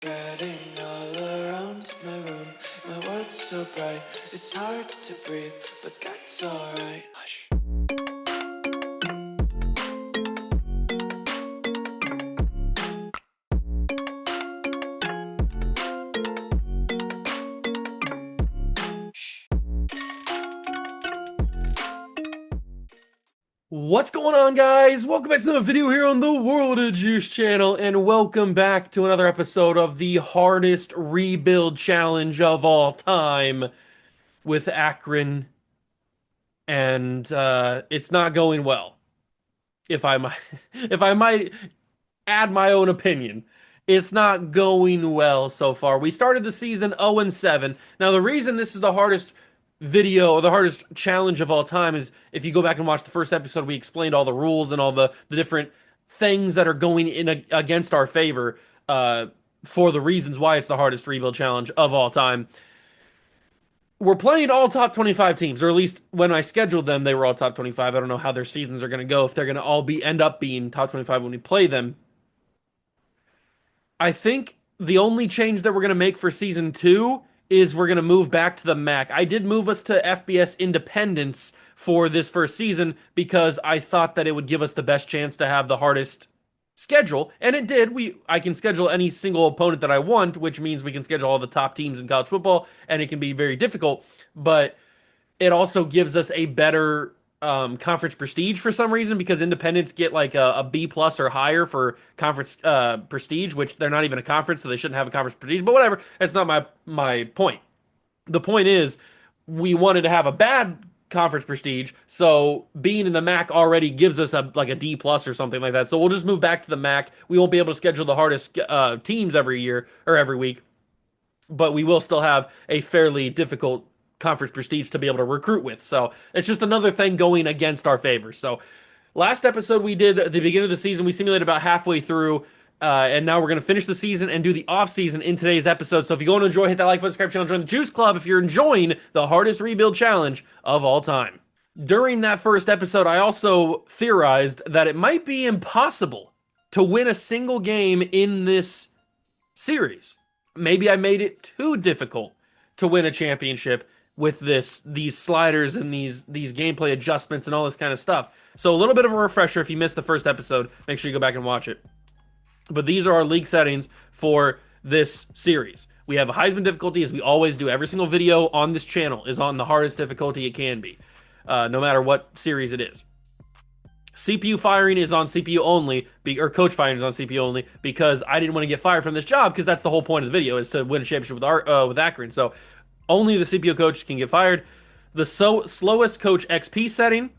Spreading all around my room, my world's so bright, it's hard to breathe, but that's alright. Hush. What's going on, guys? Welcome back to another video here on the World of Juice channel, and welcome back to another episode of the hardest rebuild challenge of all time with Akron, and it's not going well. If I might, if I might add my own opinion, it's not going well so far. We started the season 0-7. Now, the reason this is the hardest video or the hardest challenge of all time is if you go back and watch the first episode, we explained all the rules and all the different things that are going in against our favor for the reasons why it's the hardest rebuild challenge of all time. We're playing all top 25 teams, or at least when I scheduled them, they were all top 25. I don't know how their seasons are going to go, if they're going to all end up being top 25 when we play them. I think the only change that we're going to make for season 2 is we're going to move back to the MAC. I did move us to FBS Independence for this first season because I thought that it would give us the best chance to have the hardest schedule, and it did. I can schedule any single opponent that I want, which means we can schedule all the top teams in college football, and it can be very difficult, but it also gives us a better conference prestige for some reason, because independents get like a B plus or higher for conference prestige, which they're not even a conference, so they shouldn't have a conference prestige. But whatever, that's not my point. The point is, we wanted to have a bad conference prestige, so being in the MAC already gives us a D plus or something like that. So we'll just move back to the MAC. We won't be able to schedule the hardest teams every year or every week, but we will still have a fairly difficult conference prestige to be able to recruit with. So it's just another thing going against our favor. So last episode we did at the beginning of the season, we simulated about halfway through, and now we're going to finish the season and do the off season in today's episode. So if you want to enjoy, hit that like button, subscribe channel, join the Juice Club if you're enjoying the hardest rebuild challenge of all time. During that first episode, I also theorized that it might be impossible to win a single game in this series. Maybe I made it too difficult to win a championship with these sliders and these gameplay adjustments and all this kind of stuff. So a little bit of a refresher if you missed the first episode, make sure you go back and watch it. But these are our league settings for this series. We have a Heisman difficulty, as we always do. Every single video on this channel is on the hardest difficulty it can be, no matter what series it is. CPU firing is on CPU only, or coach firing is on CPU only, because I didn't want to get fired from this job, because that's the whole point of the video, is to win a championship with Akron. So only the CPU coach can get fired. The slowest coach XP setting,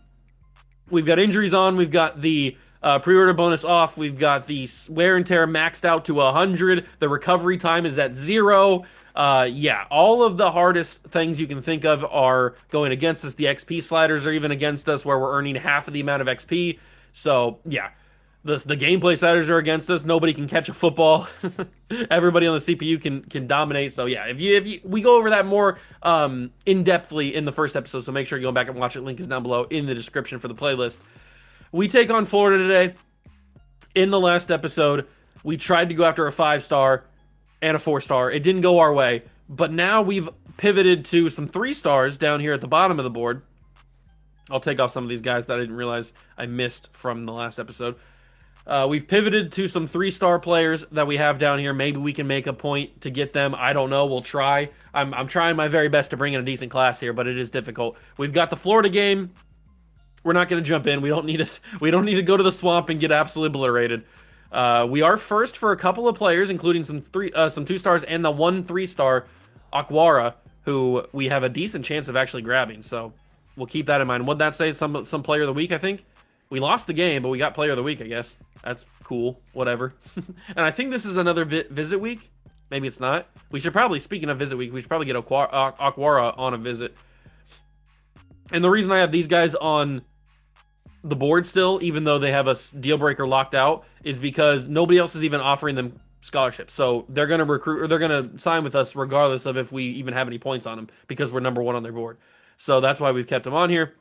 we've got injuries on, we've got the pre-order bonus off, we've got the wear and tear maxed out to 100, the recovery time is at 0. Yeah, all of the hardest things you can think of are going against us. The XP sliders are even against us, where we're earning half of the amount of XP. So yeah, the gameplay sliders are against us. Nobody can catch a football. Everybody on the CPU can dominate. So yeah, if we go over that more in depthly in the first episode. So make sure you go back and watch it. Link is down below in the description for the playlist. We take on Florida today. In the last episode, we tried to go after a 5-star and a 4-star. It didn't go our way, but now we've pivoted to some 3-stars down here at the bottom of the board. I'll take off some of these guys that I didn't realize I missed from the last episode. We've pivoted to some 3-star players that we have down here. Maybe we can make a point to get them. I don't know. We'll try. I'm trying my very best to bring in a decent class here, but it is difficult. We've got the Florida game. We're not going to jump in. We don't need to go to the swamp and get absolutely obliterated. We are first for a couple of players, including some 2-stars and the 1 3-star Aquara, who we have a decent chance of actually grabbing. So we'll keep that in mind. What'd that say? Some player of the week, I think. We lost the game, but we got player of the week, I guess. That's cool. Whatever. And I think this is another visit week. Maybe it's not. We should probably, speaking of visit week, we should probably get Aquara on a visit. And the reason I have these guys on the board still, even though they have a deal breaker locked out, is because nobody else is even offering them scholarships. So they're going to recruit, or they're going to sign with us regardless of if we even have any points on them, because we're number 1 on their board. So that's why we've kept them on here.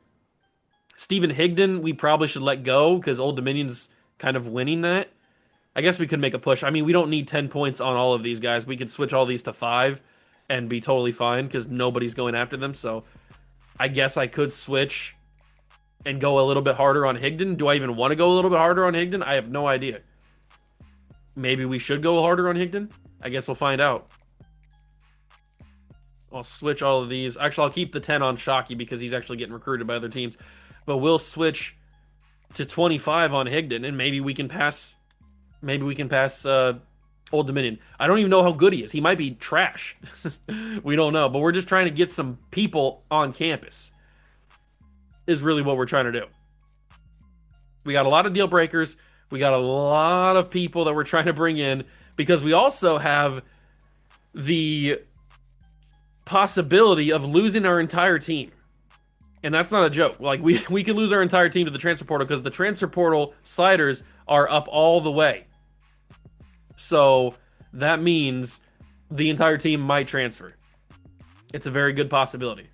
Stephen Higdon, we probably should let go, because Old Dominion's kind of winning that. I guess we could make a push. I mean, we don't need 10 points on all of these guys. We could switch all these to 5 and be totally fine because nobody's going after them. So I guess I could switch and go a little bit harder on Higdon. Do I even want to go a little bit harder on Higdon? I have no idea. Maybe we should go harder on Higdon? I guess we'll find out. I'll switch all of these. Actually, I'll keep the 10 on Shockey because he's actually getting recruited by other teams. But we'll switch to 25 on Higdon, and maybe we can pass. Maybe we can pass Old Dominion. I don't even know how good he is. He might be trash. We don't know. But we're just trying to get some people on campus. Is really what we're trying to do. We got a lot of deal breakers. We got a lot of people that we're trying to bring in because we also have the possibility of losing our entire team. And that's not a joke. Like, we could lose our entire team to the transfer portal because the transfer portal sliders are up all the way. So that means the entire team might transfer. It's a very good possibility.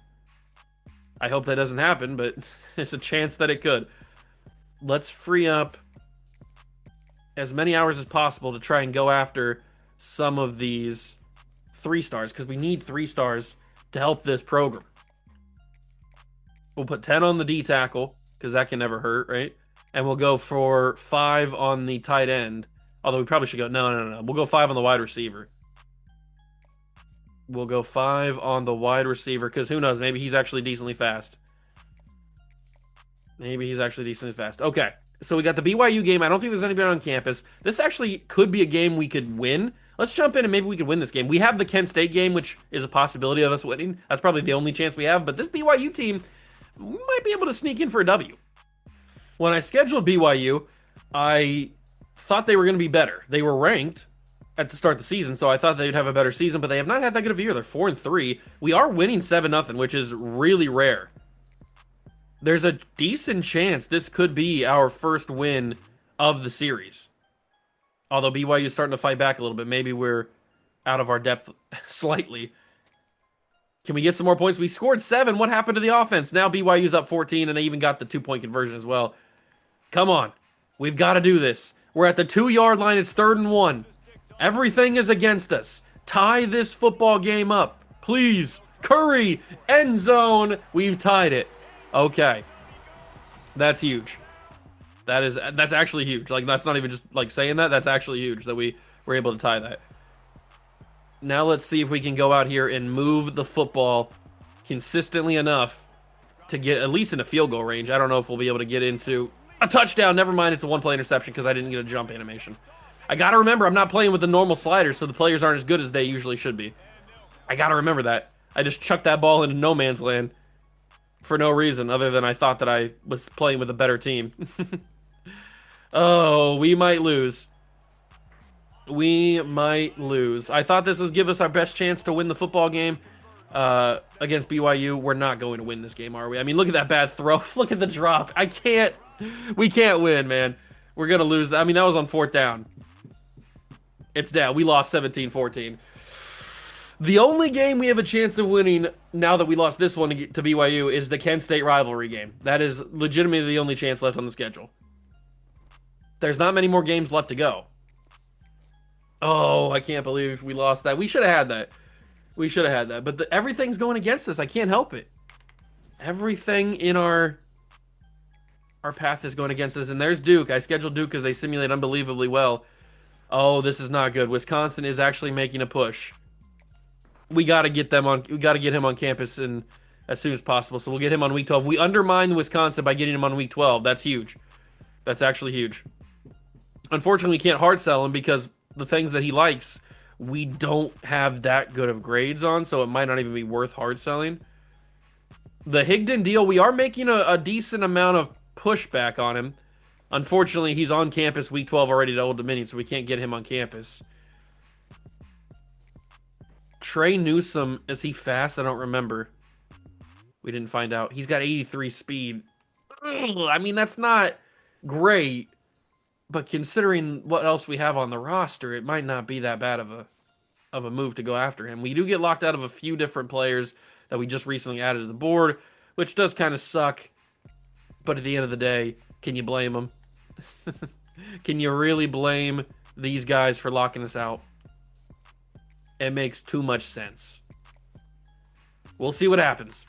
I hope that doesn't happen, but there's a chance that it could. Let's free up as many hours as possible to try and go after some of these 3 stars because we need 3 stars to help this program. We'll put 10 on the D tackle because that can never hurt, right? And we'll go for 5 on the tight end. Although we probably should go, no. We'll go 5 on the wide receiver. We'll go 5 on the wide receiver because who knows? Maybe he's actually decently fast. Okay, so we got the BYU game. I don't think there's anybody on campus. This actually could be a game we could win. Let's jump in and maybe we could win this game. We have the Kent State game, which is a possibility of us winning. That's probably the only chance we have. But this BYU team, we might be able to sneak in for a W. When I scheduled BYU, I thought they were going to be better. They were ranked at the start of the season, so I thought they'd have a better season, but they have not had that good of a year. They're 4-3. We are winning 7-0, which is really rare. There's a decent chance this could be our first win of the series. Although BYU is starting to fight back a little bit. Maybe we're out of our depth slightly. Can we get some more points? We scored 7. What happened to the offense? Now BYU's up 14, and they even got the 2-point conversion as well. Come on. We've got to do this. We're at the 2-yard line. It's 3rd and 1. Everything is against us. Tie this football game up. Please. Curry. End zone. We've tied it. Okay. That's huge. That's actually huge. Like, that's not even just like saying that. That's actually huge that we were able to tie that. Now let's see if we can go out here and move the football consistently enough to get at least in a field goal range. I don't know if we'll be able to get into a touchdown. Never mind, it's a 1-play interception because I didn't get a jump animation. I got to remember, I'm not playing with the normal sliders, so the players aren't as good as they usually should be. I got to remember that. I just chucked that ball into no man's land for no reason other than I thought that I was playing with a better team. Oh, we might lose. We might lose. I thought this would give us our best chance to win the football game against BYU. We're not going to win this game, are we? I mean, look at that bad throw. Look at the drop. We can't win, man. We're going to lose. I mean, that was on 4th down. It's down. We lost 17-14. The only game we have a chance of winning now that we lost this one to BYU is the Kent State rivalry game. That is legitimately the only chance left on the schedule. There's not many more games left to go. Oh, I can't believe we lost that. We should have had that. But everything's going against us. I can't help it. Everything in our path is going against us. And there's Duke. I scheduled Duke because they simulate unbelievably well. Oh, this is not good. Wisconsin is actually making a push. We got to get him on campus as soon as possible. So we'll get him on week 12. We undermine Wisconsin by getting him on week 12. That's huge. That's actually huge. Unfortunately, we can't hard sell him because the things that he likes, we don't have that good of grades on, so it might not even be worth hard selling. The Higdon deal, we are making a decent amount of pushback on him. Unfortunately, he's on campus week 12 already to Old Dominion, so we can't get him on campus. Trey Newsome, is he fast? I don't remember. We didn't find out. He's got 83 speed. Ugh, I mean, that's not great. But considering what else we have on the roster, it might not be that bad of a move to go after him. We do get locked out of a few different players that we just recently added to the board, which does kind of suck. But at the end of the day, can you blame them? Can you really blame these guys for locking us out. It makes too much sense. We'll see what happens.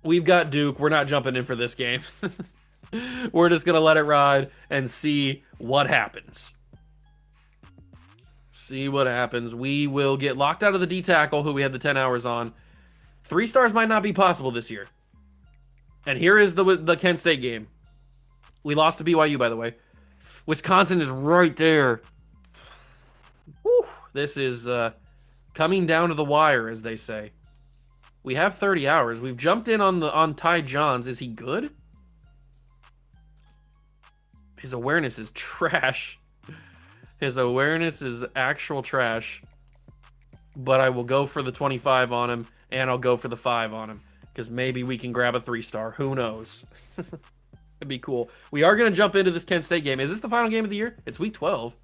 We've got Duke. We're not jumping in for this game. We're just going to let it ride and see what happens. See what happens. We will get locked out of the D tackle, who we had the 10 hours on. 3 stars might not be possible this year. And here is the Kent State game. We lost to BYU, by the way. Wisconsin is right there. Whew. This is coming down to the wire, as they say. We have 30 hours. We've jumped in on Ty Johns. Is he good? His awareness is trash. His awareness is actual trash. But I will go for the 25 on him, and I'll go for the 5 on him. Because maybe we can grab a 3-star. Who knows? It'd be cool. We are going to jump into this Kent State game. Is this the final game of the year? It's week 12.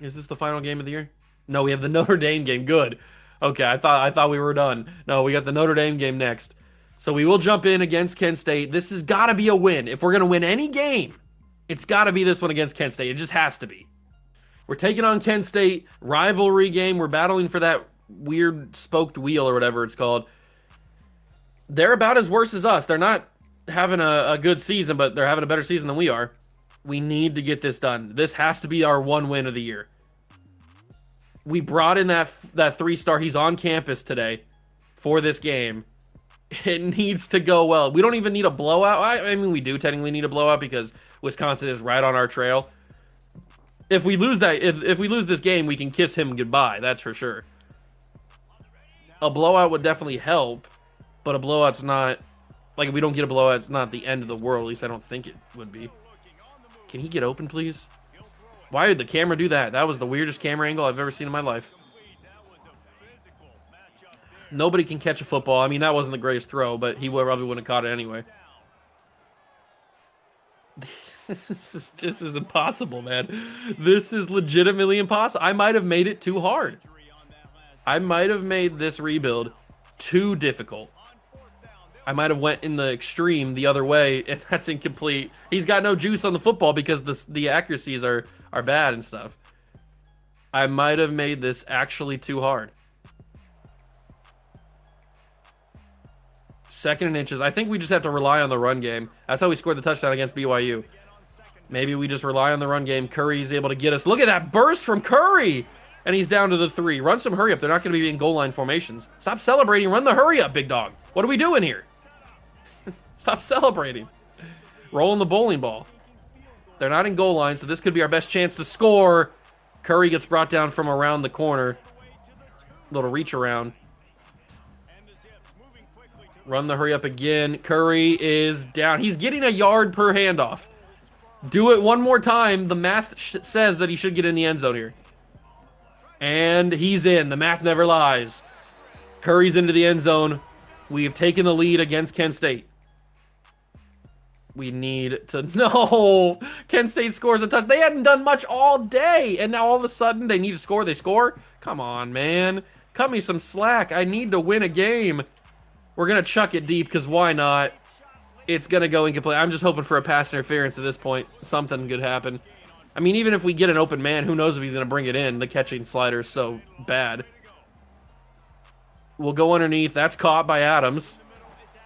Is this the final game of the year? No, we have the Notre Dame game. Good. Okay, I thought we were done. No, we got the Notre Dame game next. So we will jump in against Kent State. This has got to be a win. If we're going to win any game, it's got to be this one against Kent State. It just has to be. We're taking on Kent State. Rivalry game. We're battling for that weird spoked wheel or whatever it's called. They're about as worse as us. They're not having a good season, but they're having a better season than we are. We need to get this done. This has to be our one win of the year. We brought in that 3-star. He's on campus today for this game. It needs to go well. We don't even need a blowout. I mean, we do technically need a blowout because Wisconsin is right on our trail. If we lose that, if we lose this game, we can kiss him goodbye. That's for sure. A blowout would definitely help, but a blowout's not, like, if we don't get a blowout, it's not the end of the world. At least I don't think it would be. Can he get open, please? Why did the camera do that? That was the weirdest camera angle I've ever seen in my life. Nobody can catch a football. I mean, that wasn't the greatest throw, but he probably wouldn't have caught it anyway. This is impossible, man. This is legitimately impossible. I might have made it too hard. I might have made this rebuild too difficult. I might have went in the extreme the other way, and that's incomplete. He's got no juice on the football because the accuracies are bad and stuff. I might have made this actually too hard. 2nd and inches. I think we just have to rely on the run game. That's how we scored the touchdown against BYU. Maybe we just rely on the run game. Curry's able to get us. Look at that burst from Curry! And he's down to the 3. Run some hurry up. They're not going to be in goal line formations. Stop celebrating. Run the hurry up, big dog. What are we doing here? Stop celebrating. Rolling the bowling ball. They're not in goal line, so this could be our best chance to score. Curry gets brought down from around the corner. Little reach around. Run the hurry up again. Curry is down. He's getting a yard per handoff. Do it one more time. The math says that he should get in the end zone here. And he's in. The math never lies. Curry's into the end zone. We've taken the lead against Kent State. We need to... No! Kent State scores a touch. They hadn't done much all day, and now all of a sudden they need to score. They score? Come on, man. Cut me some slack. I need to win a game. We're going to chuck it deep, because why not? It's going to go incomplete. I'm just hoping for a pass interference at this point. Something could happen. I mean, even if we get an open man, who knows if he's going to bring it in. The catching slider is so bad. We'll go underneath. That's caught by Adams.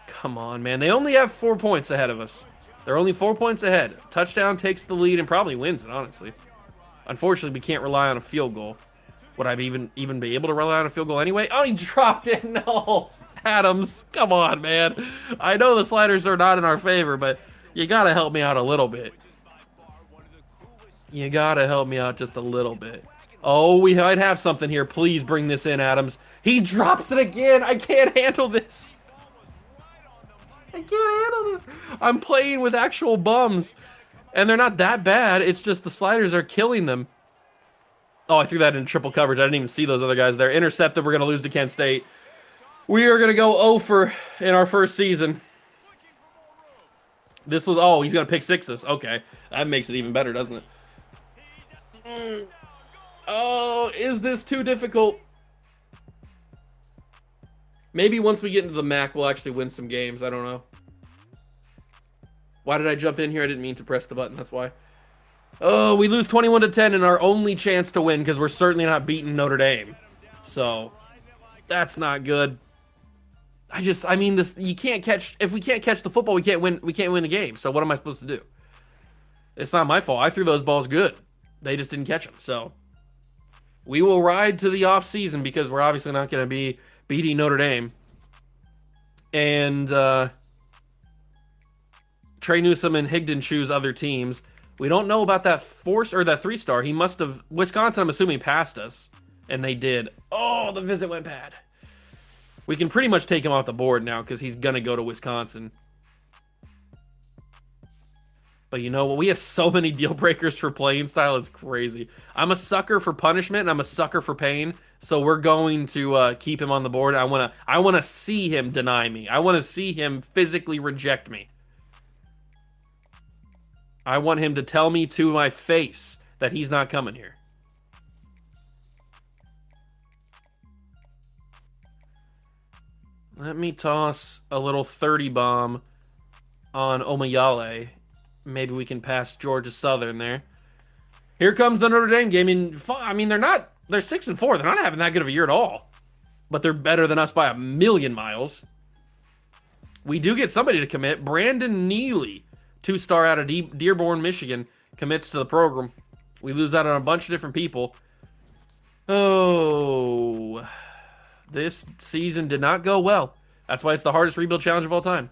Come on, man. They only have 4 points ahead of us. They're only 4 points ahead. Touchdown takes the lead and probably wins it, honestly. Unfortunately, we can't rely on a field goal. Would I even be able to rely on a field goal anyway? Oh, he dropped it. No. Adams. Come on, man. I know the sliders are not in our favor, but you got to help me out a little bit. You got to help me out just a little bit. Oh, we might have something here. Please bring this in, Adams. He drops it again. I can't handle this. I can't handle this. I'm playing with actual bums. And they're not that bad. It's just the sliders are killing them. Oh, I threw that in triple coverage. I didn't even see those other guys there. Intercepted. We're going to lose to Kent State. We are going to go 0 for in our first season. This was... Oh, he's going to pick 6 us. Okay. That makes it even better, doesn't it? Oh, is this too difficult? Maybe once we get into the MAC, we'll actually win some games. I don't know. Why did I jump in here? I didn't mean to press the button. That's why. Oh, we lose 21-10 in our only chance to win because we're certainly not beating Notre Dame. So that's not good. I mean, this you can't catch. If we can't catch the football, we can't win. We can't win the game. So what am I supposed to do? It's not my fault. I threw those balls good. They just didn't catch them. So we will ride to the off season because we're obviously not going to be beating Notre Dame. And Trey Newsome and Higdon choose other teams. We don't know about that that 3-star. He must have Wisconsin. I'm assuming passed us, and they did. Oh, the visit went bad. We can pretty much take him off the board now because he's gonna go to Wisconsin. But you know what? We have so many deal breakers for playing style. It's crazy. I'm a sucker for punishment, and I'm a sucker for pain. So we're going to keep him on the board. I wanna see him deny me. I want to see him physically reject me. I want him to tell me to my face that he's not coming here. Let me toss a little 30 bomb on Omayale. Maybe we can pass Georgia Southern there. Here comes the Notre Dame game. I mean, they're 6-4. They're not having that good of a year at all. But they're better than us by a million miles. We do get somebody to commit. Brandon Neely, 2-star out of Dearborn, Michigan, commits to the program. We lose out on a bunch of different people. Oh, this season did not go well. That's why it's the hardest rebuild challenge of all time.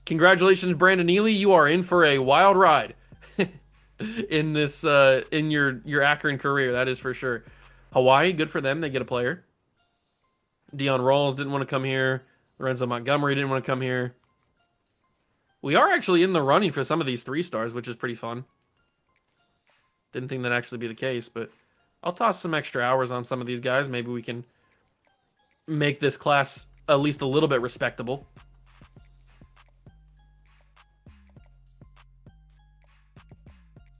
Congratulations, Brandon Neely. You are in for a wild ride in this in your Akron career. That is for sure. Hawaii, good for them. They get a player. Dion Rawls didn't want to come here. Lorenzo Montgomery didn't want to come here. We are actually in the running for some of these 3-stars, which is pretty fun. Didn't think that'd actually be the case, but I'll toss some extra hours on some of these guys. Maybe we can make this class at least a little bit respectable.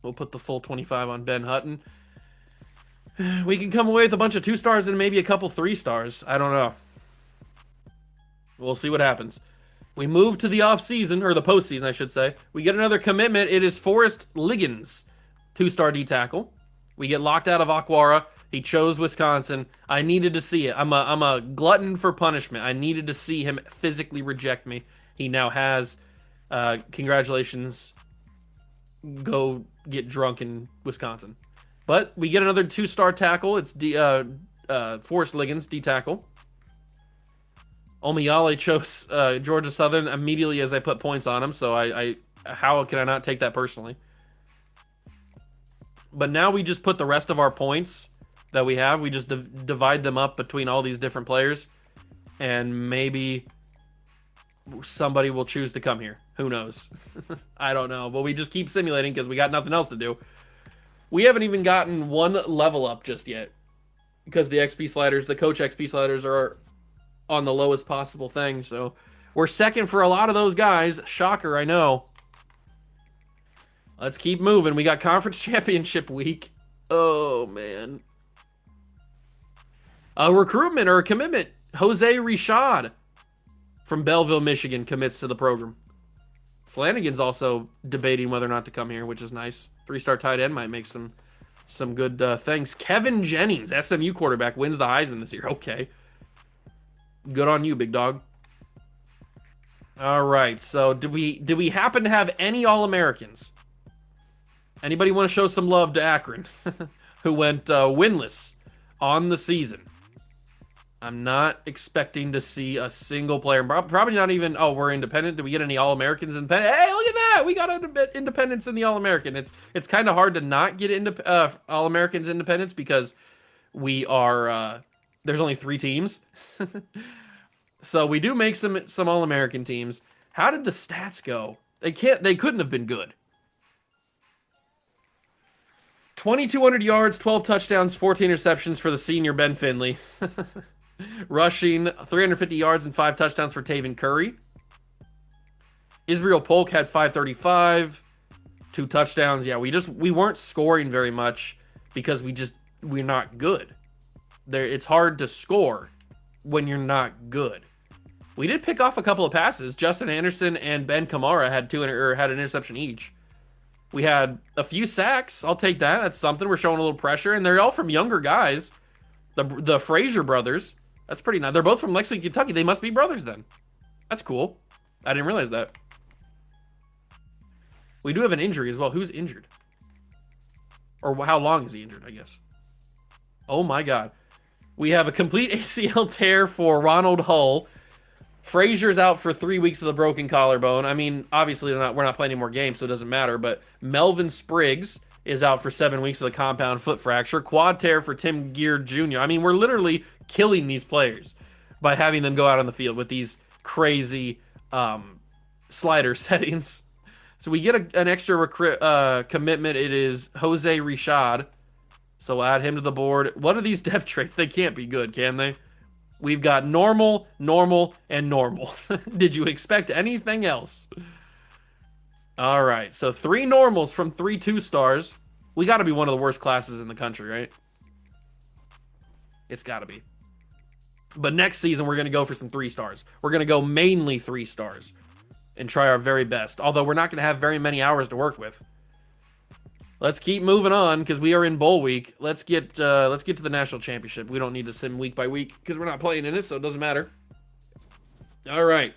We'll put the full 25 on Ben Hutton. We can come away with a bunch of 2-stars and maybe a couple 3-stars. I don't know. We'll see what happens. We move to the offseason, or the postseason, I should say. We get another commitment. It is Forrest Liggins, 2-star D-tackle. We get locked out of Aquara. He chose Wisconsin. I needed to see it. I'm a glutton for punishment. I needed to see him physically reject me. He now has. Congratulations. Go get drunk in Wisconsin. But we get another 2-star tackle. It's Forrest Liggins, D-tackle. Omayale chose Georgia Southern immediately as I put points on him, so how can I not take that personally? But now we just put the rest of our points that we have, we just divide them up between all these different players, and maybe somebody will choose to come here. Who knows? I don't know, but we just keep simulating because we got nothing else to do. We haven't even gotten one level up just yet because the XP sliders, the coach XP sliders are on the lowest possible thing. So we're second for a lot of those guys. Shocker, I know. Let's keep moving. We got conference championship week. Oh, man. A recruitment or a commitment. Jose Rishad from Belleville, Michigan commits to the program. Flanagan's also debating whether or not to come here, which is nice. 3-star tight end might make some good things. Kevin Jennings, SMU quarterback, wins the Heisman this year. Okay. Good on you, big dog. All right. So did we happen to have any All-Americans? Anybody want to show some love to Akron, who went winless on the season? I'm not expecting to see a single player. Probably not even. Oh, we're independent. Did we get any All-Americans independent? Hey, look at that! We got independence in the All-American. It's kind of hard to not get All-Americans independence because we are. There's only 3 teams, so we do make some All-American teams. How did the stats go? They couldn't have been good. 2,200 yards, 12 touchdowns, 14 interceptions for the senior Ben Finley. Rushing 350 yards and 5 touchdowns for Taven Curry. Israel Polk had 535, 2 touchdowns. Yeah, we weren't scoring very much because we're not good. It's hard to score when you're not good. We did pick off a couple of passes. Justin Anderson and Ben Kamara had had an interception each. We had a few sacks. I'll take that. That's something. We're showing a little pressure, and they're all from younger guys. The Frazier brothers. That's pretty nice. They're both from Lexington, Kentucky. They must be brothers then. That's cool. I didn't realize that. We do have an injury as well. Who's injured? Or how long is he injured, I guess? Oh my God. We have a complete ACL tear for Ronald Hull. Frazier's out for 3 weeks of the broken collarbone. I mean, obviously we're not playing any more games, so it doesn't matter. But Melvin Spriggs is out for 7 weeks with a compound foot fracture. Quad tear for Tim Gear Jr. I mean, we're literally killing these players by having them go out on the field with these crazy slider settings. So we get an extra commitment. It is Jose Rishad. So we'll add him to the board. What are these depth traits? They can't be good, can they? We've got normal, normal, and normal. Did you expect anything else? All right, so 3 normals from 3 2-stars. We got to be one of the worst classes in the country, right? It's got to be. But next season, we're going to go for some 3 stars. We're going to go mainly 3 stars and try our very best. Although we're not going to have very many hours to work with. Let's keep moving on because we are in bowl week. Let's get to the national championship. We don't need to sim week by week because we're not playing in it, so it doesn't matter. All right.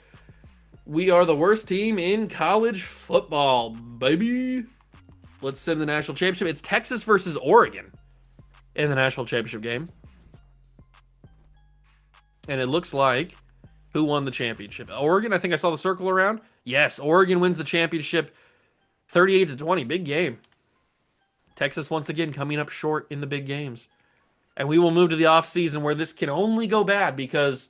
We are the worst team in college football, baby. Let's sim the national championship. It's Texas versus Oregon in the national championship game. And it looks like who won the championship? Oregon, I think I saw the circle around. Yes, Oregon wins the championship 38-20. Big game. Texas once again coming up short in the big games. And we will move to the offseason where this can only go bad because,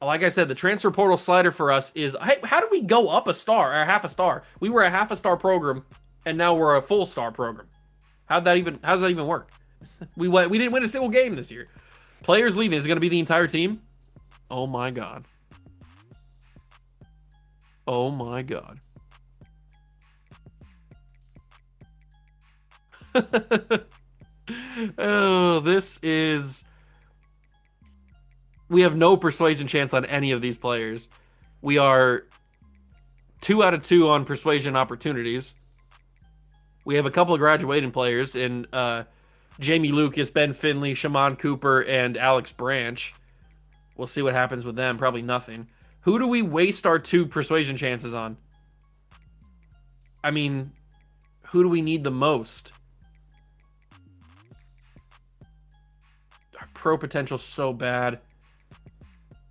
like I said, the transfer portal slider for us is, hey, how do we go up a star or half a star? We were a half a star program and now we're a full star program. How does that even work? We didn't win a single game this year. Players leaving. Is it going to be the entire team? Oh my God. Oh my God. Oh, this is... We have no persuasion chance on any of these players. We are 2 out of 2 on persuasion opportunities. We have a couple of graduating players in Jamie Lucas, Ben Finley, Shaman Cooper, and Alex Branch. We'll see what happens with them. Probably nothing. Who do we waste our 2 persuasion chances on? I mean, who do we need the most? Our pro potential is so bad.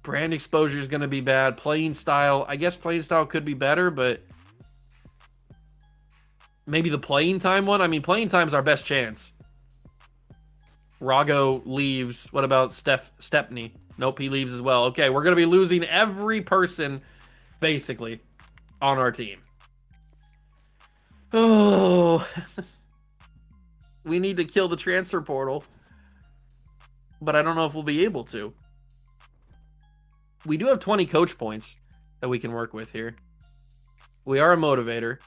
Brand exposure is going to be bad. Playing style, I guess playing style could be better, but maybe the playing time one? I mean, playing time's our best chance. Rago leaves. What about Stepney? Nope, he leaves as well. Okay, we're going to be losing every person, basically, on our team. Oh. We need to kill the transfer portal. But I don't know if we'll be able to. We do have 20 coach points that we can work with here. We are a motivator.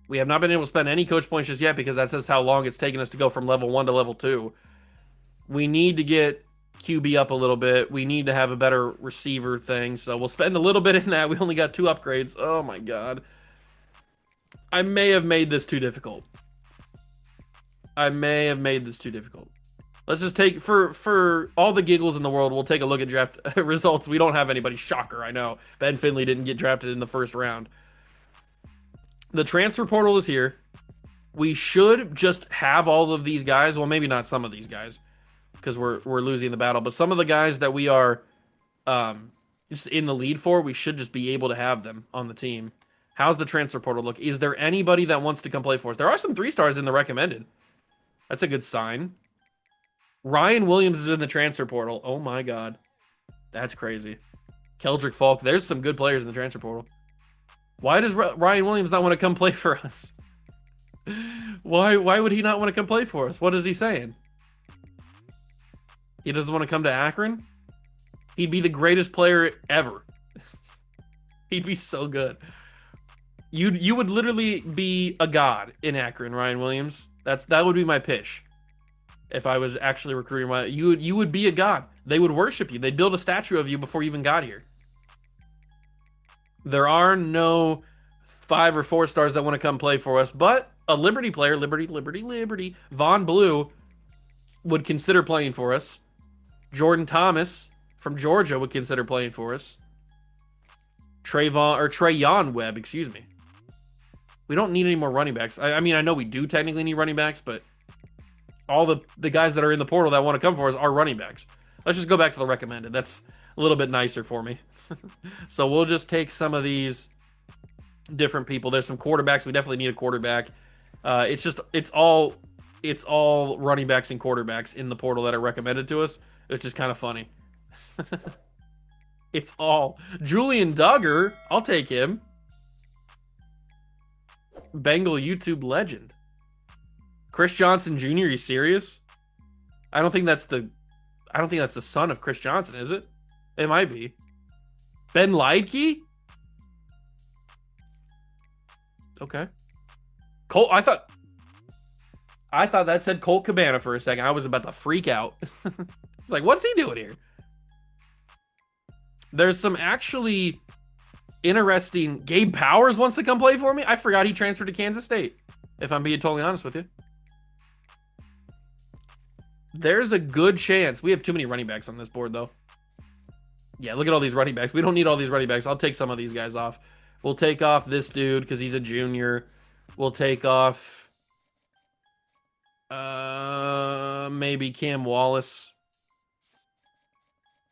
We have not been able to spend any coach points just yet because that says how long it's taken us to go from level 1 to level 2. We need to get QB up a little bit. We need to have a better receiver thing. So we'll spend a little bit in that. We only got 2 upgrades. Oh my God. I may have made this too difficult. Let's just take, for all the giggles in the world, we'll take a look at draft results. We don't have anybody. Shocker, I know. Ben Finley didn't get drafted in the first round. The transfer portal is here. We should just have all of these guys. Well, maybe not some of these guys because we're losing the battle. But some of the guys that we are just in the lead for, we should just be able to have them on the team. How's the transfer portal look? Is there anybody that wants to come play for us? There are some 3-stars in the recommended. That's a good sign. Ryan Williams is in the transfer portal. Oh my God. That's crazy. Keldrick Falk. There's some good players in the transfer portal. Why does Ryan Williams not want to come play for us? Why would he not want to come play for us? What is he saying? He doesn't want to come to Akron? He'd be the greatest player ever. He'd be so good. You would literally be a god in Akron, Ryan Williams. That would be my pitch. If I was actually recruiting, you would be a god. They would worship you. They'd build a statue of you before you even got here. There are no 5 or 4 stars that want to come play for us, but a Liberty player, Liberty, Von Blue would consider playing for us. Jordan Thomas from Georgia would consider playing for us. Trayon Webb, excuse me. We don't need any more running backs. I mean, I know we do technically need running backs, but all the guys that are in the portal that want to come for us are running backs. Let's just go back to the recommended. That's a little bit nicer for me. So we'll just take some of these different people. There's some quarterbacks. We definitely need a quarterback. It's all running backs and quarterbacks in the portal that are recommended to us, which is kind of funny. It's all Julian Duggar. I'll take him. Bengal YouTube legend. Chris Johnson Jr. Are you serious? I don't think that's the son of Chris Johnson, is it? It might be. Ben Leidke? Okay. Colt, I thought that said Colt Cabana for a second. I was about to freak out. It's like, what's he doing here? There's some actually interesting. Gabe Powers wants to come play for me. I forgot he transferred to Kansas State, if I'm being totally honest with you. There's a good chance. We have too many running backs on this board, though. Yeah, look at all these running backs. We don't need all these running backs. I'll take some of these guys off. We'll take off this dude because he's a junior. We'll take off maybe Cam Wallace.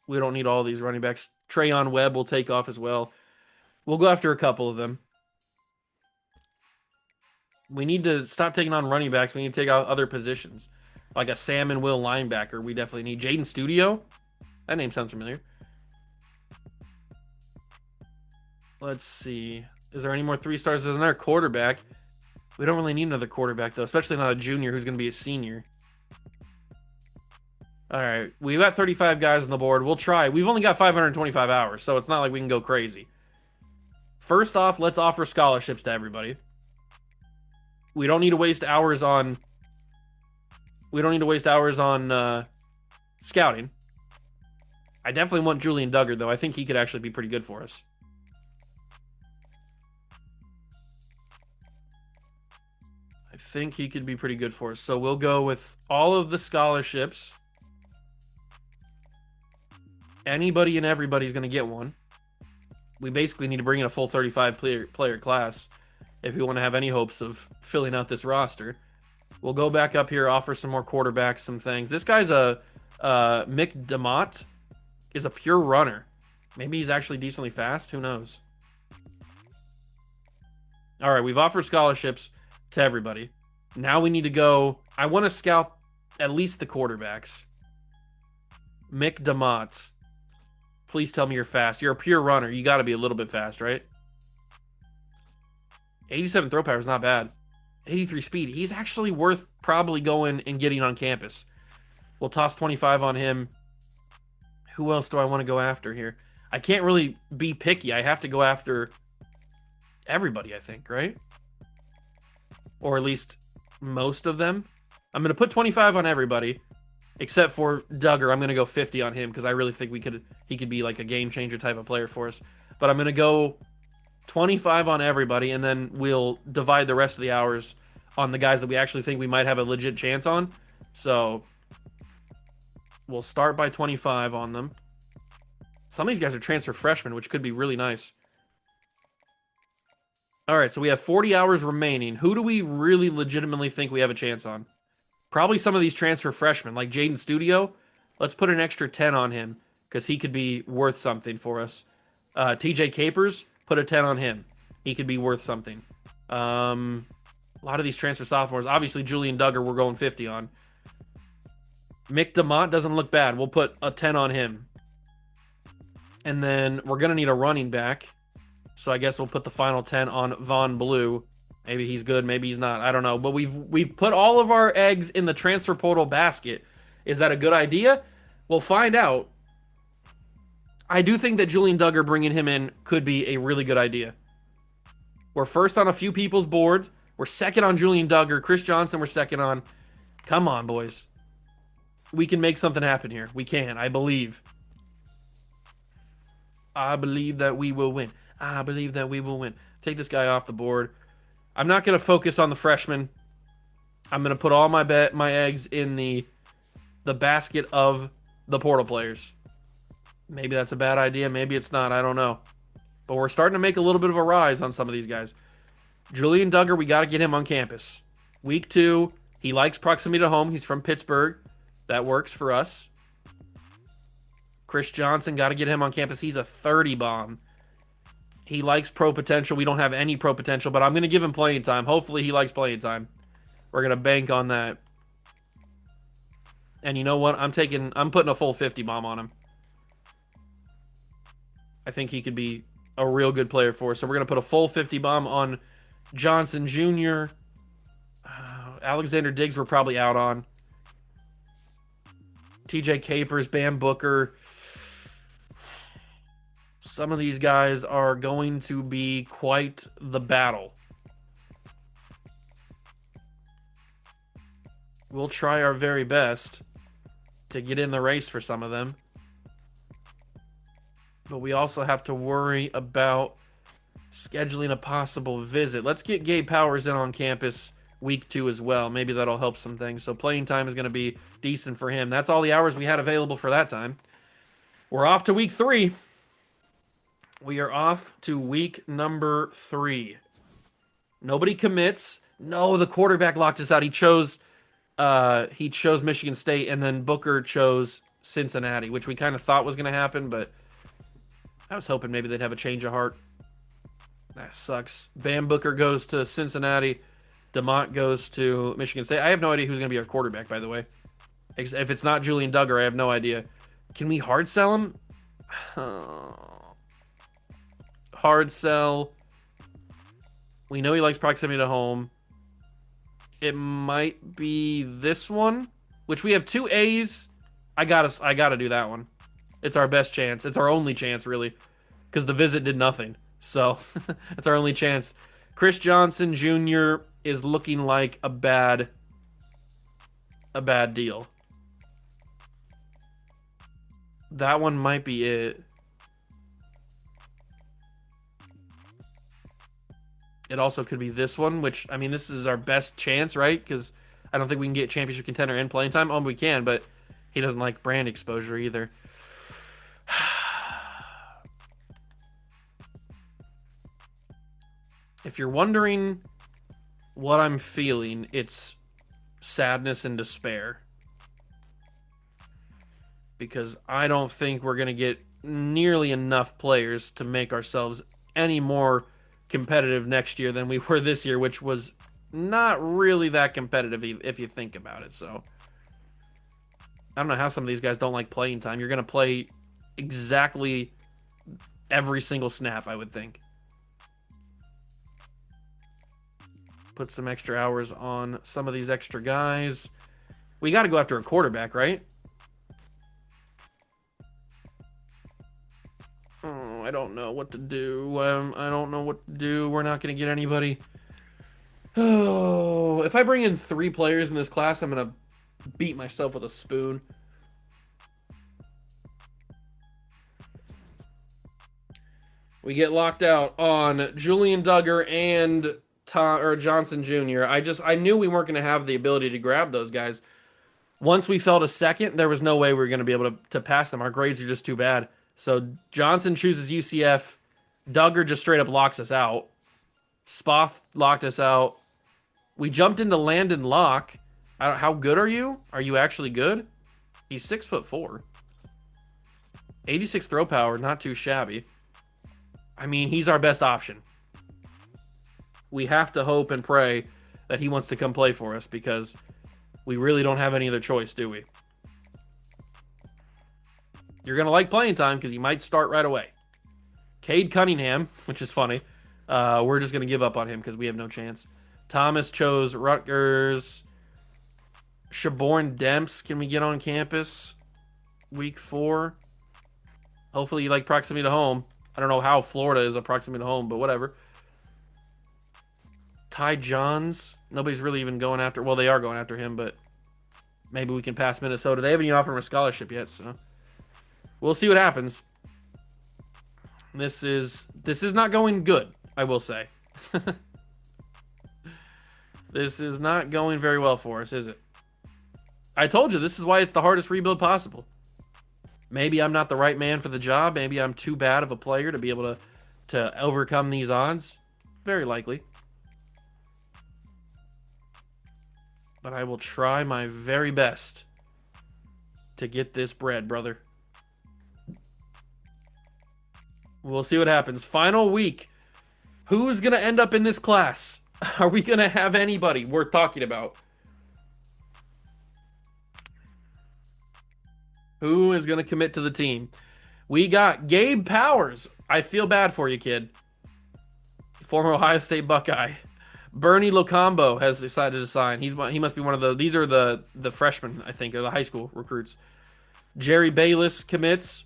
We don't need all these running backs. Trayon Webb will take off as well. We'll go after a couple of them. We need to stop taking on running backs. We need to take out other positions. Like a Sam and Will linebacker. We definitely need. Jaden Studio. That name sounds familiar. Let's see. Is there any more 3-stars? There's another quarterback. We don't really need another quarterback, though. Especially not a junior who's going to be a senior. All right. We've got 35 guys on the board. We'll try. We've only got 525 hours, so it's not like we can go crazy. First off, let's offer scholarships to everybody. We don't need to waste hours on... scouting. I definitely want Julian Duggar, though. I think he could actually be pretty good for us. I think he could be pretty good for us. So we'll go with all of the scholarships. Anybody and everybody's going to get one. We basically need to bring in a full 35 player class if we want to have any hopes of filling out this roster. We'll go back up here, offer some more quarterbacks, some things. This guy's Mick DeMott is a pure runner. Maybe he's actually decently fast. Who knows? All right, we've offered scholarships to everybody. Now we need to go. I want to scout at least the quarterbacks. Mick DeMott. Please tell me you're fast. You're a pure runner. You got to be a little bit fast, right? 87 throw power is not bad. 83 speed. He's actually worth probably going and getting on campus. We'll toss 25 on him. Who else do I want to go after here? I can't really be picky. I have to go after everybody, I think, right? Or at least most of them. I'm going to put 25 on everybody, except for Duggar. I'm going to go 50 on him because I really think he could be like a game changer type of player for us. But I'm going to go 25 on everybody, and then we'll divide the rest of the hours on the guys that we actually think we might have a legit chance on. So we'll start by 25 on them. Some of these guys are transfer freshmen, which could be really nice. All right, so we have 40 hours remaining. Who do we really legitimately think we have a chance on? Probably some of these transfer freshmen, like Jaden Studio. Let's put an extra 10 on him because he could be worth something for us. TJ Capers, put a 10 on him. He could be worth something. A lot of these transfer sophomores. Obviously, Julian Duggar, we're going 50 on. Mick DeMott doesn't look bad. We'll put a 10 on him. And then we're going to need a running back. So I guess we'll put the final 10 on Von Blue. Maybe he's good, maybe he's not. I don't know. But we've put all of our eggs in the transfer portal basket. Is that a good idea? We'll find out. I do think that Julian Duggar, bringing him in, could be a really good idea. We're first on a few people's board. We're second on Julian Duggar. Chris Johnson, we're second on. Come on, boys. We can make something happen here. We can. I believe. I believe that we will win. I believe that we will win. Take this guy off the board. I'm not going to focus on the freshmen. I'm going to put all my eggs in the basket of the portal players. Maybe that's a bad idea. Maybe it's not. I don't know. But we're starting to make a little bit of a rise on some of these guys. Julian Duggar, we got to get him on campus. Week 2, he likes proximity to home. He's from Pittsburgh. That works for us. Chris Johnson, got to get him on campus. He's a 30 bomb. He likes pro potential. We don't have any pro potential, but I'm going to give him playing time. Hopefully he likes playing time. We're going to bank on that. And you know what? I'm putting a full 50 bomb on him. I think he could be a real good player for us. So we're going to put a full 50 bomb on Johnson Jr. Alexander Diggs we're probably out on. TJ Capers, Bam Booker. Some of these guys are going to be quite the battle. We'll try our very best to get in the race for some of them. But we also have to worry about scheduling a possible visit. Let's get Gabe Powers in on campus week 2 as well. Maybe that'll help some things. So playing time is going to be decent for him. That's all the hours we had available for that time. We're off to week 3. We are off to week number 3. Nobody commits. No, the quarterback locked us out. He chose Michigan State, and then Booker chose Cincinnati, which we kind of thought was going to happen, but I was hoping maybe they'd have a change of heart. That sucks. Bam Booker goes to Cincinnati. DeMont goes to Michigan State. I have no idea who's going to be our quarterback, by the way. If it's not Julian Duggar, I have no idea. Can we hard sell him? Hard sell. We know he likes proximity to home. It might be this one, which we have 2 A's. I gotta do that one. It's our best chance. It's our only chance, really, because the visit did nothing. So it's our only chance. Chris Johnson Jr. is looking like a bad deal. That one might be it. It also could be this one, which, I mean, this is our best chance, right? Because I don't think we can get championship contender and playing time. Oh, we can, but he doesn't like brand exposure either. If you're wondering what I'm feeling, it's sadness and despair. Because I don't think we're going to get nearly enough players to make ourselves any more competitive next year than we were this year, which was not really that competitive if you think about it. So I don't know how some of these guys don't like playing time. You're going to play exactly every single snap, I would think. Put some extra hours on some of these extra guys. We got to go after a quarterback, right? Oh, I don't know what to do. I don't know what to do. We're not going to get anybody. Oh, if I bring in 3 players in this class, I'm going to beat myself with a spoon. We get locked out on Julian Duggar and Johnson Jr. I knew we weren't going to have the ability to grab those guys. Once we felt a second, there was no way we were going to be able to pass them. Our grades are just too bad. So Johnson chooses UCF. Duggar just straight up locks us out. Spoth locked us out. We jumped into Landon Locke. How good are you? Are you actually good? He's 6'4". 86 throw power, not too shabby. I mean, he's our best option. We have to hope and pray that he wants to come play for us because we really don't have any other choice, do we? You're going to like playing time because he might start right away. Cade Cunningham, which is funny. We're just going to give up on him because we have no chance. Thomas chose Rutgers. Shaborn Demps, can we get on campus? Week 4. Hopefully you like proximity to home. I don't know how Florida is a proximity to home, but whatever. Ty Johns. Nobody's really even going after... Well, they are going after him, but maybe we can pass Minnesota. They haven't even offered him a scholarship yet, so... We'll see what happens. This is not going good, I will say. This is not going very well for us, is it? I told you, this is why it's the hardest rebuild possible. Maybe I'm not the right man for the job. Maybe I'm too bad of a player to be able to overcome these odds. Very likely. But I will try my very best to get this bread, brother. We'll see what happens. Final week. Who's going to end up in this class? Are we going to have anybody worth talking about? Who is going to commit to the team? We got Gabe Powers. I feel bad for you, kid. Former Ohio State Buckeye. Bernie Locombo has decided to sign. He must be one of the... These are the freshmen, I think, or the high school recruits. Jerry Bayless commits.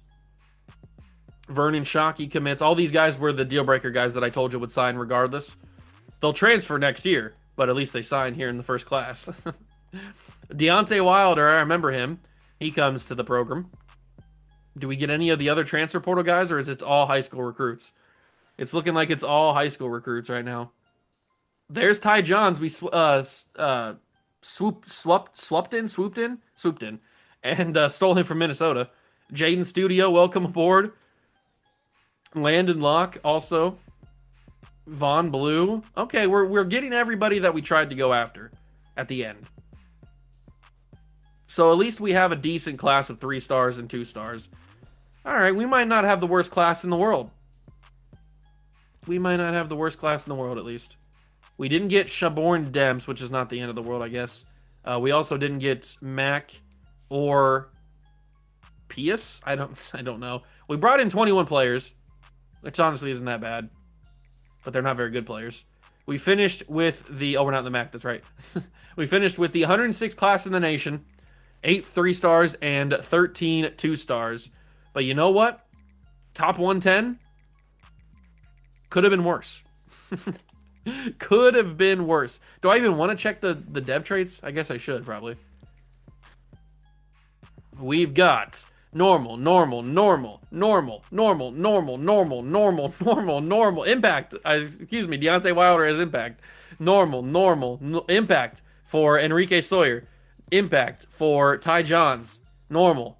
Vernon Shockey commits. All these guys were the deal-breaker guys that I told you would sign regardless. They'll transfer next year, but at least they sign here in the first class. Deontay Wilder, I remember him. He comes to the program. Do we get any of the other transfer portal guys, or is it all high school recruits? It's looking like it's all high school recruits right now. There's Ty Johns. We swooped in, and stole him from Minnesota. Jaden Studio, welcome aboard. Landon Locke also. Vaughn Blue. Okay, we're getting everybody that we tried to go after at the end. So at least we have a decent class of 3 stars and 2 stars. All right, we might not have the worst class in the world. We might not have the worst class in the world, at least. We didn't get Shaborn Demps, which is not the end of the world, I guess. We also didn't get Mac or Pius. I don't know. We brought in 21 players, which honestly isn't that bad, but they're not very good players. We finished with the... Oh, we're not in the MAC, that's right. We finished with the 106th class in the nation, 8 3 stars and 13 2 stars. But you know what? Top 110 could have been worse. Could have been worse. Do I even want to check the dev traits? I guess I should, probably. We've got normal, impact. Excuse me, Deontay Wilder has impact. Impact for Enrique Sawyer. Impact for Ty Johns. Normal.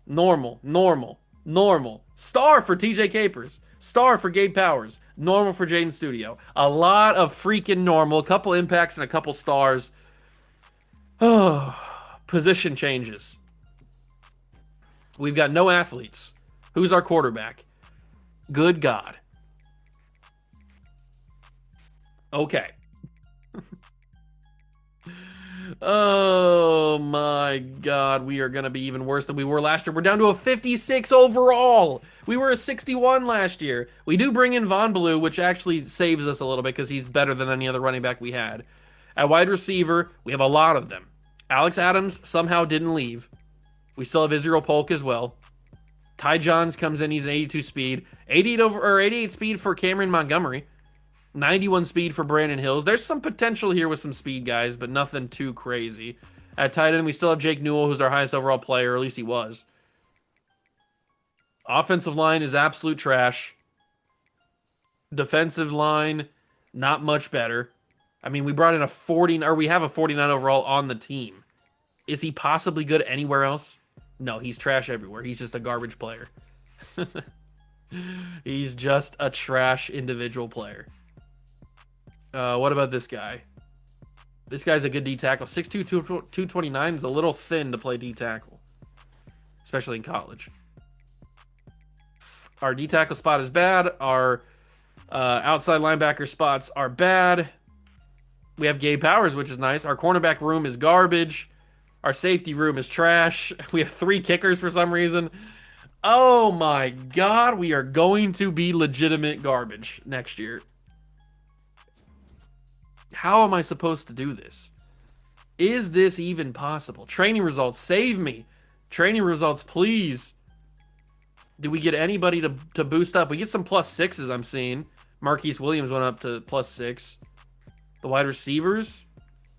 Star for TJ Capers. Star for Gabe Powers. Normal for Jaden Studio. A lot of freaking normal. A couple impacts and a couple stars. Oh, position changes. We've got no athletes. Who's our quarterback? Good God. Okay. Oh my God, we are going to be even worse than we were last year. We're down to a 56 overall. We were a 61 last year. We do bring in Vaughn Blue, which actually saves us a little bit because he's better than any other running back we had. At wide receiver, we have a lot of them. Alex Adams somehow didn't leave. We still have Israel Polk as well. Ty Johns comes in, he's an 82 speed. 88 speed for Cameron Montgomery. 91 speed for Brandon Hills. There's some potential here with some speed guys, but nothing too crazy. At tight end, we still have Jake Newell, who's our highest overall player, or at least he was. Offensive line is absolute trash. Defensive line, not much better. I mean, we brought in we have a 49 overall on the team. Is he possibly good anywhere else? No, he's trash everywhere. He's just a garbage player. He's just a trash individual player. What about this guy? This guy's a good D-tackle. 6'2", 229 is a little thin to play D-tackle, especially in college. Our D-tackle spot is bad. Our outside linebacker spots are bad. We have Gabe Powers, which is nice. Our cornerback room is garbage. Our safety room is trash. We have 3 kickers for some reason. Oh my God, we are going to be legitimate garbage next year. How am I supposed to do this? Is this even possible? Training results, save me. Training results, please. Do we get anybody to boost up? We get some +6s I'm seeing. Marquise Williams went up to +6. The wide receivers?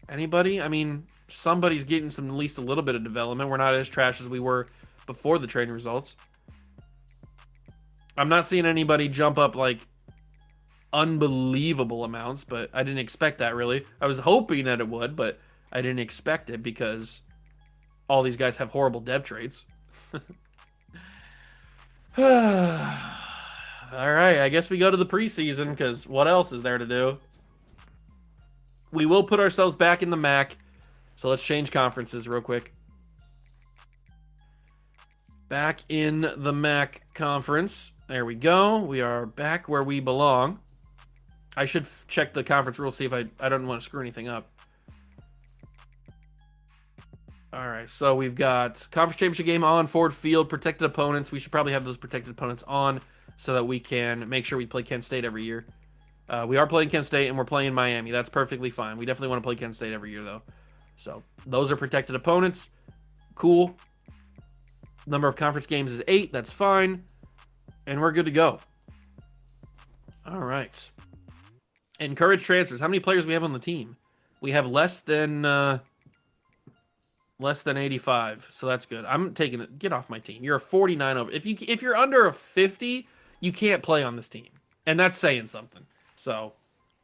Anybody? I mean, somebody's getting at least a little bit of development. We're not as trash as we were before the training results. I'm not seeing anybody jump up like unbelievable amounts, but I didn't expect that really. I was hoping that it would, but I didn't expect it because all these guys have horrible dev traits. All right, I guess we go to the preseason because what else is there to do? We will put ourselves back in the MAC, so let's change conferences real quick. Back in the MAC conference. There we go. We are back where we belong. I should check the conference rules, see if I don't want to screw anything up. All right, so we've got conference championship game on Ford Field, protected opponents. We should probably have those protected opponents on so that we can make sure we play Kent State every year. We are playing Kent State and we're playing Miami. That's perfectly fine. We definitely want to play Kent State every year, though. So those are protected opponents. Cool. Number of conference games is 8. That's fine. And we're good to go. All right. Encourage transfers. How many players do we have on the team? We have less than 85, so that's good. I'm taking it. Get off my team. You're a 49 over. If you're under a 50, you can't play on this team, and that's saying something. So,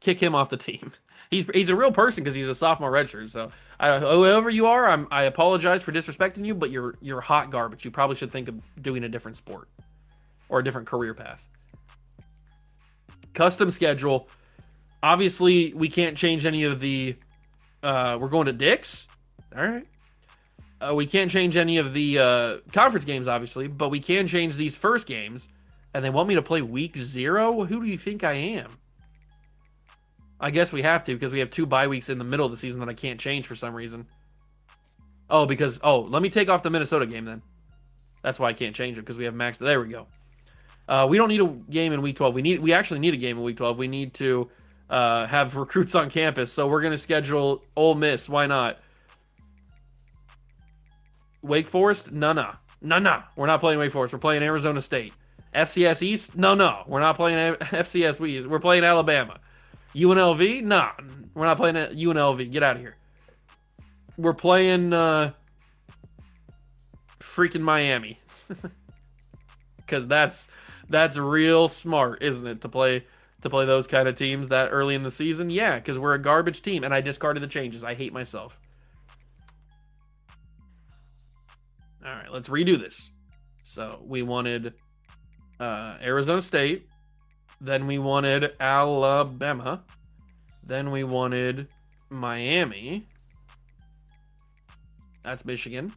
kick him off the team. He's a real person because he's a sophomore redshirt. So, whoever you are, I apologize for disrespecting you, but you're hot garbage. You probably should think of doing a different sport or a different career path. Custom schedule. Obviously, we can't change any of the. We're going to Dick's. All right. We can't change any of the conference games, obviously, but we can change these first games. And they want me to play week 0? Who do you think I am? I guess we have to because we have 2 bye weeks in the middle of the season that I can't change for some reason. Oh, let me take off the Minnesota game then. That's why I can't change it because we have max. There we go. We don't need a game in week 12. We actually need a game in week 12. We need to have recruits on campus. So we're going to schedule Ole Miss. Why not? Wake Forest? No. We're not playing Wake Forest. We're playing Arizona State. FCS East? No. We're not playing FCS East. We're playing Alabama. UNLV? No. We're not playing UNLV. Get out of here. We're playing freaking Miami. Because that's real smart, isn't it? To play those kind of teams that early in the season? Yeah, because we're a garbage team. And I discarded the changes. I hate myself. All right, let's redo this. So we wanted Arizona State. Then we wanted Alabama. Then we wanted Miami. That's Michigan.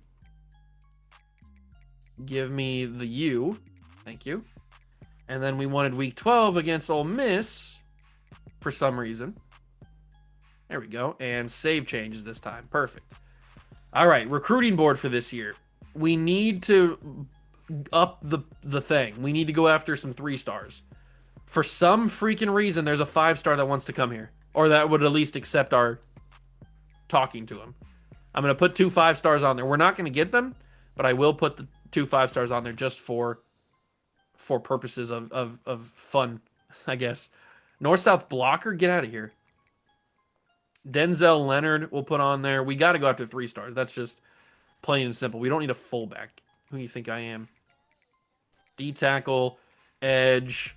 Give me the U. Thank you. And then we wanted week 12 against Ole Miss for some reason. There we go. And save changes this time. Perfect. All right, recruiting board for this year. We need to up the thing. We need to go after some 3-stars. For some freaking reason, there's a 5-star that wants to come here. Or that would at least accept our talking to him. I'm going to put 2 5-stars on there. We're not going to get them, but I will put the 2 5-stars on there just for purposes of fun, I guess. North-South blocker, get out of here. Denzel Leonard we'll put on there. We got to go after 3-stars. That's just plain and simple. We don't need a fullback. Who do you think I am? D-tackle, edge.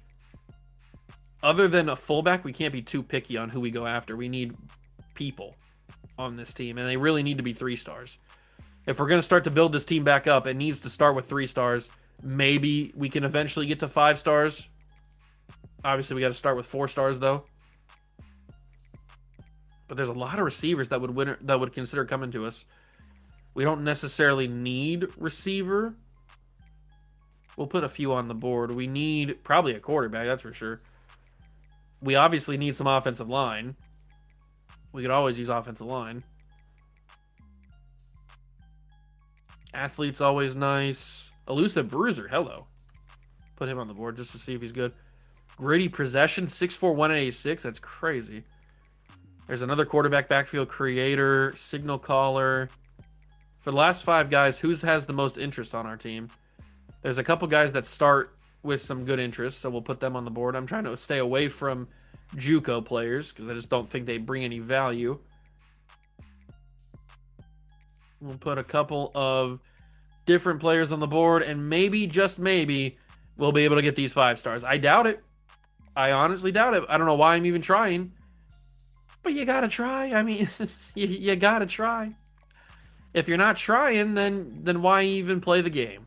Other than a fullback, we can't be too picky on who we go after. We need people on this team, and they really need to be 3-stars. If we're going to start to build this team back up, it needs to start with 3-stars. Maybe we can eventually get to 5-stars. Obviously, we got to start with 4-stars, though. But there's a lot of receivers that would consider coming to us. We don't necessarily need receiver. We'll put a few on the board. We need probably a quarterback, that's for sure. We obviously need some offensive line. We could always use offensive line. Athlete's always nice. Elusive Bruiser, hello. Put him on the board just to see if he's good. Gritty Possession, 6'4", 186. That's crazy. There's another quarterback backfield creator, signal caller. For the last 5 guys, who has the most interest on our team? There's a couple guys that start with some good interest, so we'll put them on the board. I'm trying to stay away from JUCO players because I just don't think they bring any value. We'll put a couple of different players on the board, and maybe, just maybe, we'll be able to get these 5-stars. I doubt it. I honestly doubt it. I don't know why I'm even trying. But you gotta try. I mean, you gotta try. If you're not trying, then why even play the game?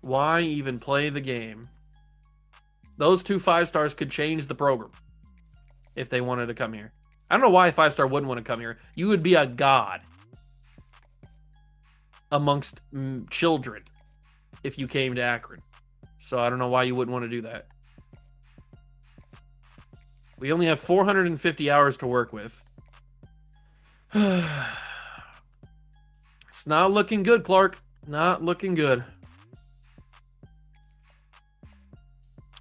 Why even play the game? Those 2 5-stars could change the program if they wanted to come here. I don't know why a 5-star wouldn't want to come here. You would be a god amongst children if you came to Akron. So I don't know why you wouldn't want to do that. We only have 450 hours to work with. It's not looking good, Clark. Not looking good.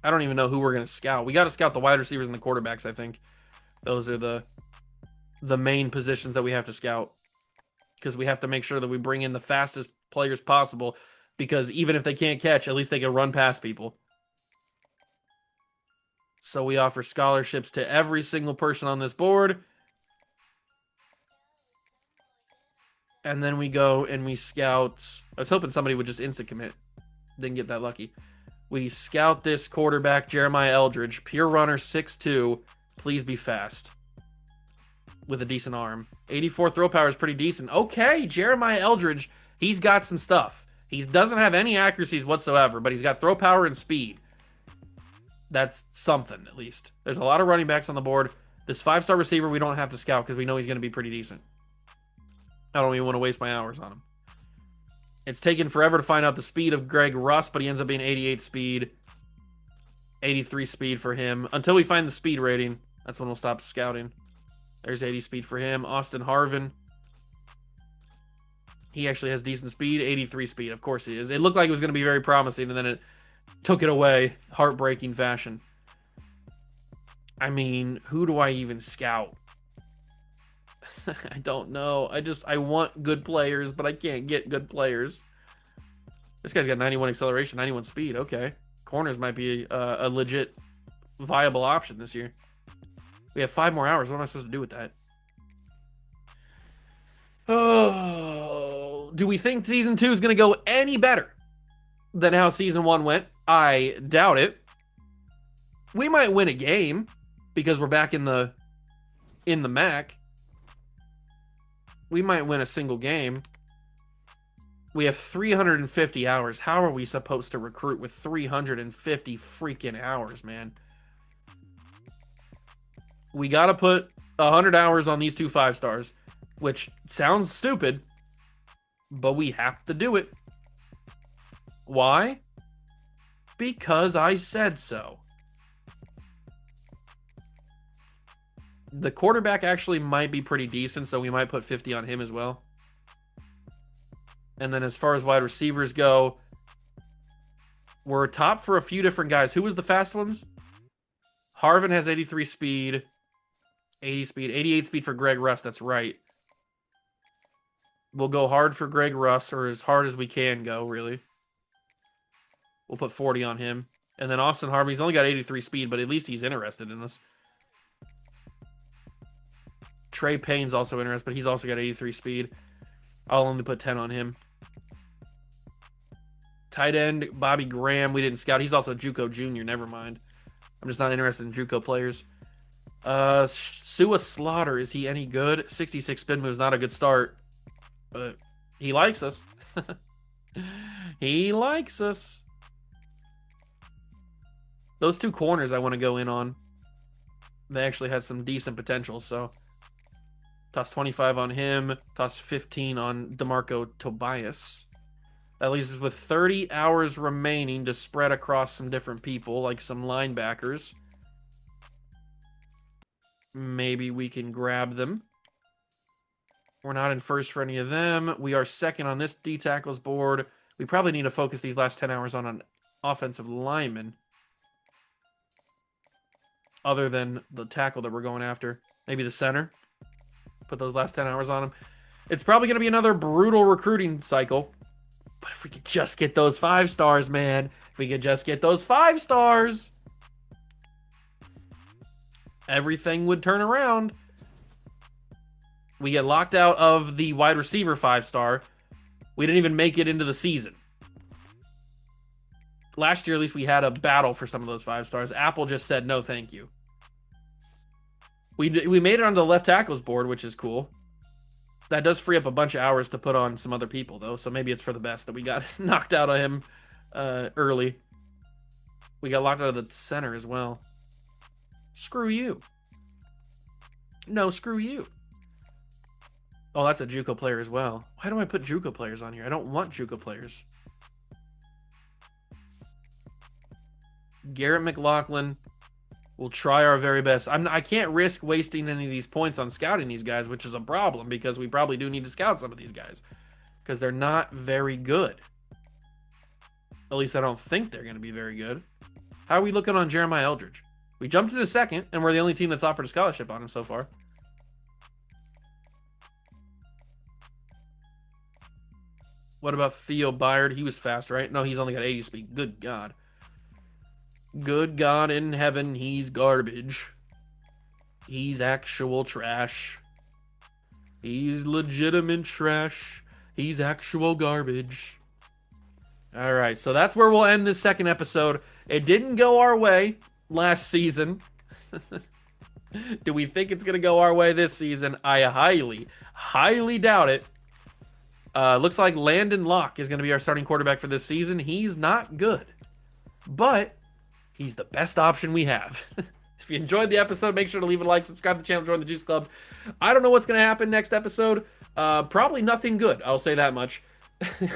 I don't even know who we're going to scout. We got to scout the wide receivers and the quarterbacks, I think. Those are the main positions that we have to scout. Because we have to make sure that we bring in the fastest players possible. Because even if they can't catch, at least they can run past people. So we offer scholarships to every single person on this board. And then we go and we scout. I was hoping somebody would just instant commit. Didn't get that lucky. We scout this quarterback, Jeremiah Eldridge. Pure runner, 6'2". Please be fast. With a decent arm. 84 throw power is pretty decent. Okay, Jeremiah Eldridge. He's got some stuff. He doesn't have any accuracies whatsoever, but he's got throw power and speed. That's something, at least. There's a lot of running backs on the board. This 5-star receiver we don't have to scout because we know he's going to be pretty decent. I don't even want to waste my hours on him. It's taken forever to find out the speed of Greg Russ, but he ends up being 88 speed. 83 speed for him. Until we find the speed rating, that's when we'll stop scouting. There's 80 speed for him. Austin Harvin. He actually has decent speed. 83 speed. Of course he is. It looked like it was going to be very promising, and then it took it away. Heartbreaking fashion. I mean, who do I even scout? I don't know. I want good players, but I can't get good players. This guy's got 91 acceleration, 91 speed. Okay. Corners might be a legit viable option this year. We have 5 more hours. What am I supposed to do with that? Oh, do we think season 2 is going to go any better than how season 1 went? I doubt it. We might win a game because we're back in the MAC. We might win a single game. We have 350 hours. How are we supposed to recruit with 350 freaking hours, man? We got to put 100 hours on these 2 5-stars, which sounds stupid, but we have to do it. Why? Because I said so. The quarterback actually might be pretty decent, so we might put 50 on him as well. And then as far as wide receivers go, we're top for a few different guys. Who was the fast ones? Harvin has 83 speed, 80 speed, 88 speed for Greg Russ. That's right. We'll go hard for Greg Russ, or as hard as we can go, really. We'll put 40 on him. And then Austin Harvin, he's only got 83 speed, but at least he's interested in us. Trey Payne's also interested, but he's also got 83 speed. I'll only put 10 on him. Tight end, Bobby Graham. We didn't scout. He's also a JUCO junior. Never mind. I'm just not interested in JUCO players. Sua Slaughter. Is he any good? 66 spin move is not a good start. But he likes us. He likes us. Those 2 corners I want to go in on. They actually had some decent potential, so... Toss 25 on him. Toss 15 on DeMarco Tobias. That leaves us with 30 hours remaining to spread across some different people, like some linebackers. Maybe we can grab them. We're not in first for any of them. We are second on this D-tackles board. We probably need to focus these last 10 hours on an offensive lineman. Other than the tackle that we're going after. Maybe the center. Put those last 10 hours on him. It's probably going to be another brutal recruiting cycle. But if we could just get those 5-stars, man. If we could just get those 5-stars. Everything would turn around. We get locked out of the wide receiver 5-star. We didn't even make it into the season. last year at least we had a battle for some of those 5 stars. Apple just said no, thank you. We made it onto the left tackles board, which is cool. That does free up a bunch of hours to put on some other people, though. So maybe it's for the best that we got knocked out of him early. We got locked out of the center as well. Screw you. No, screw you. Oh, that's a JUCO player as well. Why do I put JUCO players on here? I don't want JUCO players. Garrett McLaughlin. We'll try our very best. I can't risk wasting any of these points on scouting these guys, which is a problem because we probably do need to scout some of these guys because they're not very good. At least I don't think they're going to be very good. How are we looking on Jeremiah Eldridge? We jumped into second, and we're the only team that's offered a scholarship on him so far. What about Theo Byard? He was fast, right? No, he's only got 80 speed. Good God. Good God in heaven, he's garbage. He's actual trash. He's legitimate trash. He's actual garbage. All right, so that's where we'll end this second episode. It didn't go our way last season. Do we think it's going to go our way this season? I highly, highly doubt it. Looks like Landon Locke is going to be our starting quarterback for this season. He's not good, but he's the best option we have. If you enjoyed the episode, make sure to leave a like, subscribe to the channel, join the Juice Club. I don't know what's going to happen next episode. Probably nothing good. I'll say that much.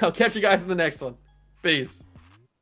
I'll catch you guys in the next one. Peace.